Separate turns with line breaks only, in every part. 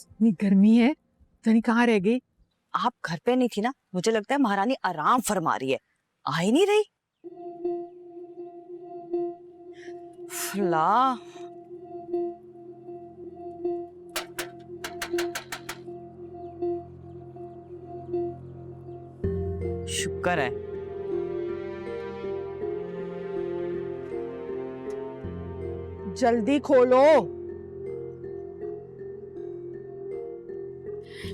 इतनी गर्मी है, जानी कहाँ रह गई?
आप घर पे नहीं थी ना, मुझे लगता है महारानी आराम फरमा रही है, आ ही नहीं रही। फला शुक्र है।
जल्दी खोलो।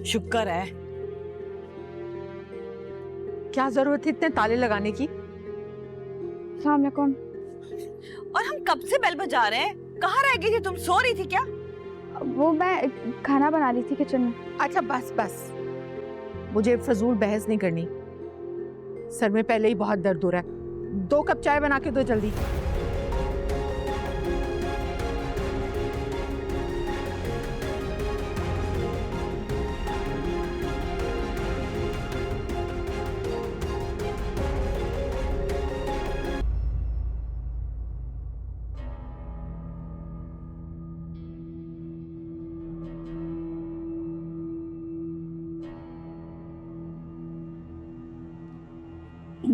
शुक्र है।
क्या जरूरत है इतने ताले लगाने की?
सामने कौन?
और हम कब से बेल बजा रहे हैं, कहाँ रह गई थी तुम, सो रही थी क्या?
वो मैं खाना बना रही थी किचन में।
अच्छा बस बस, मुझे फजूल बहस नहीं करनी। सर में पहले ही बहुत दर्द हो रहा है। 2 कप चाय बना के दो जल्दी।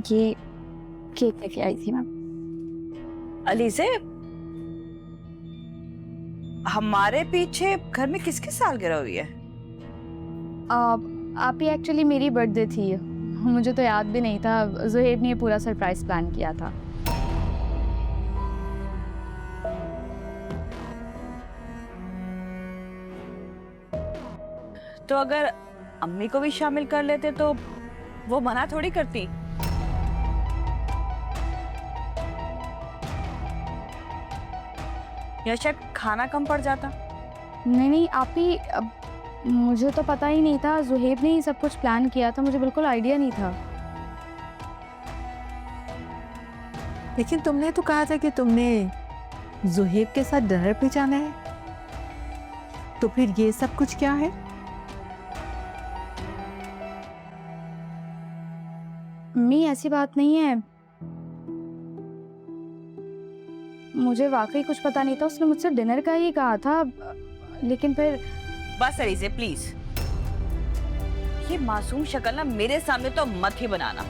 ये केक लेके आई थी मैं।
अली से हमारे पीछे घर में किसकी सालगिरह हुई है?
आप ही एक्चुअली मेरी बर्थडे थी, मुझे तो याद भी नहीं था। ज़ुहैब ने ये पूरा सरप्राइज प्लान किया था।
तो अगर अम्मी को भी शामिल कर लेते तो वो मना थोड़ी करती। या शायद खाना कम पड़ जाता।
नहीं आप ही, मुझे तो पता ही नहीं था। ज़ुहैब ने ही सब कुछ प्लान किया था, मुझे बिल्कुल आइडिया नहीं था।
लेकिन तुमने तो कहा था कि तुमने ज़ुहैब के साथ डिनर पे जाना है, तो फिर ये सब कुछ क्या है?
अम्मी ऐसी बात नहीं है, मुझे वाकई कुछ पता नहीं था। उसने मुझसे डिनर का ही कहा था, लेकिन फिर
बस अलीज़े प्लीज, ये मासूम शक्ल ना मेरे सामने तो मत ही बनाना।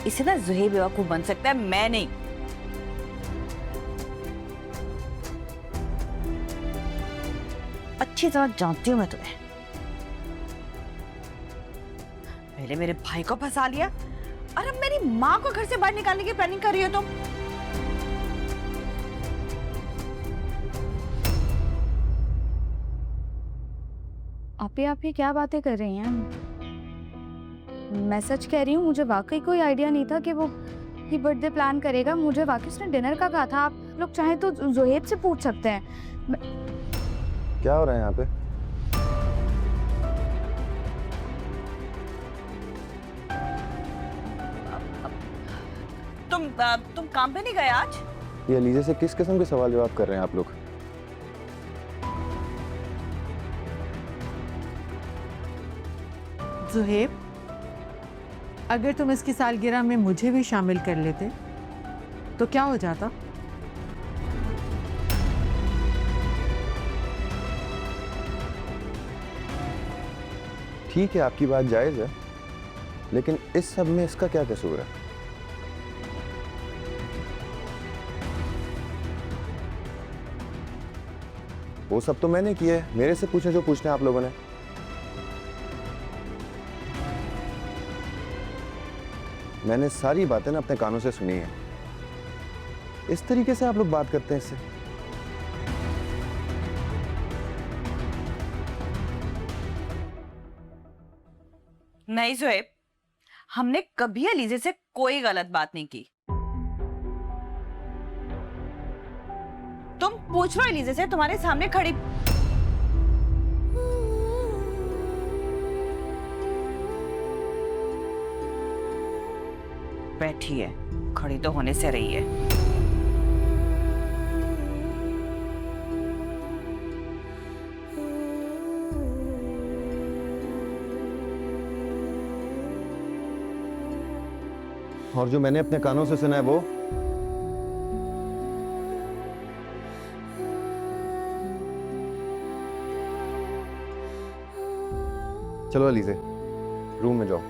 इसे ना ज़ुहैब बेवकूफ बन सकता है, मैं नहीं। अच्छी तरह जानती हूं मैं तुम्हें। पहले मेरे भाई को फंसा लिया और अब मेरी माँ को घर से बाहर निकालने की प्लानिंग कर रही हो तुम।
आप ही क्या बातें कर रही हैं? मैं सच कह रही हूँ, मुझे वाकई कोई आइडिया नहीं था कि वो ये बर्थडे प्लान करेगा। मुझे वाकई उसने डिनर का कहा था। आप लोग चाहें तो ज़ुहैब से पूछ सकते हैं।
क्या हो रहा है यहाँ पे?
तुम काम पे नहीं गए आज?
ये अलीज़ा से किस किस्म के सवाल जवाब कर रहे हैं आप लोग?
ज़ुहैब, अगर तुम इसकी सालगिरह में मुझे भी शामिल कर लेते तो क्या हो जाता?
ठीक है, आपकी बात जायज़ है, लेकिन इस सब में इसका क्या कसूर है? वो सब तो मैंने किया है, मेरे से पूछे जो पूछना है आप लोगों ने। मैंने सारी बातें ना अपने कानों से सुनी है। इस तरीके से आप लोग बात करते हैं इससे?
नहीं ज़ुहैब, हमने कभी अलीज़े से कोई गलत बात नहीं की। तुम पूछ लो अलीज़े से, तुम्हारे सामने खड़ी। बैठी है, खड़ी तो होने से रही है।
और जो मैंने अपने कानों से सुना है वो चलो अलीज़े, रूम में जाओ।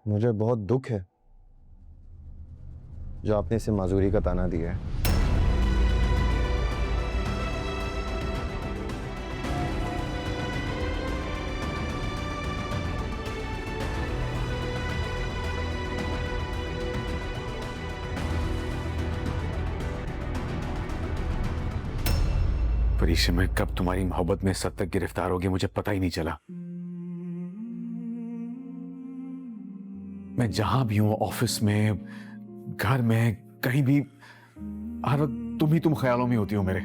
मुझे बहुत दुख है जो आपने इसे माजूरी का ताना दिया है।
परीक्षा में कब तुम्हारी मोहब्बत में सद तक गिरफ्तार हो गया मुझे पता ही नहीं चला। मैं जहां भी हूं, ऑफिस में, घर में, कहीं भी, हर वक्त तुम ख्यालों में होती हो मेरे।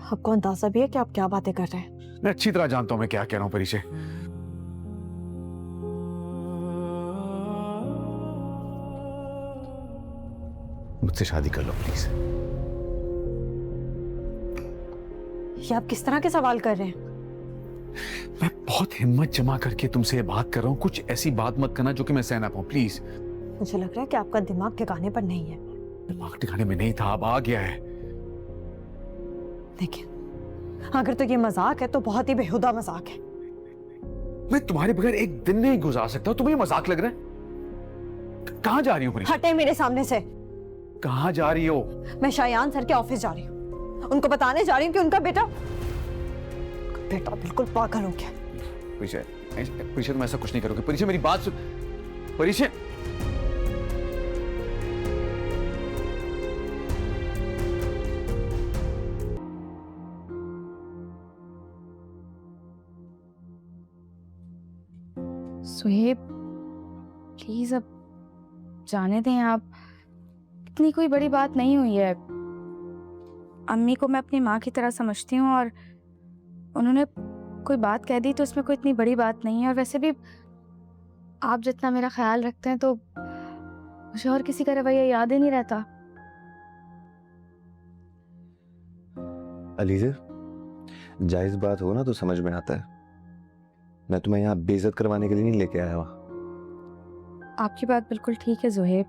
आपको अंदाजा भी है कि आप क्या बातें कर रहे हैं?
मैं अच्छी तरह जानता हूं मैं क्या कह रहा हूं परीक्षा। मुझसे शादी कर लो प्लीज।
ये आप किस तरह के सवाल कर रहे हैं?
मैं बहुत हिम्मत जमा करके तुमसे ये बात कर रहा हूं, कुछ ऐसी बात मत करना जो कि मैं सह ना पाऊं प्लीज।
मुझे लग रहा है कि आपका दिमाग ठिकाने पर नहीं है।
दिमाग ठिकाने में नहीं था, अब आ गया है।
देखिए, अगर तो ये मजाक है तो बहुत ही बेहुदा मजाक है।
मैं तुम्हारे बगैर एक दिन नहीं गुजार सकता, तुम्हें मजाक लग रहा है? कहां जा रही हो परीक्षा?
हटे मेरे सामने से।
कहां जा रही हो?
मैं शायान सर के ऑफिस जा रही हूँ। उनको बताने जा रही हूँ कि उनका बेटा बिल्कुल पागल हो गया।
परीक्षा तुम ऐसा कुछ नहीं करोगे। परीक्षा मेरी बात सुन। परीक्षा
सुहेब प्लीज अब जाने दें आप। इतनी कोई बड़ी बात नहीं हुई है। अम्मी को मैं अपनी माँ की तरह समझती हूँ और उन्होंने कोई बात कह दी तो उसमें कोई इतनी बड़ी बात नहीं है। और वैसे भी आप जितना मेरा ख्याल रखते हैं तो मुझे और किसी का रवैया याद ही नहीं रहता।
अलीज़े, जायज बात हो ना तो समझ में आता है। मैं तुम्हें यहाँ बेइज्जत करवाने के लिए नहीं लेके आया हुआ।
आपकी बात बिल्कुल ठीक है ज़ुहैब,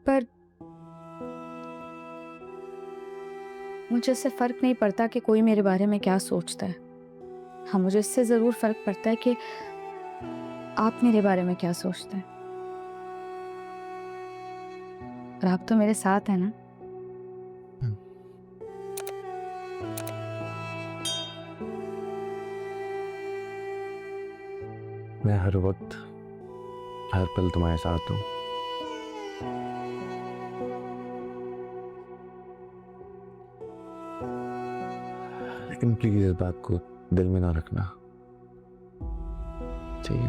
पर मुझे इससे फर्क नहीं पड़ता कि कोई मेरे बारे में क्या सोचता है। हाँ, मुझे इससे जरूर फर्क पड़ता है कि आप मेरे बारे में क्या सोचते हैं। और आप तो मेरे साथ हैं ना।
मैं हर वक्त हर पल तुम्हारे साथ हूँ। लेकिन प्लीज इस बात को दिल में ना रखना चाहिए।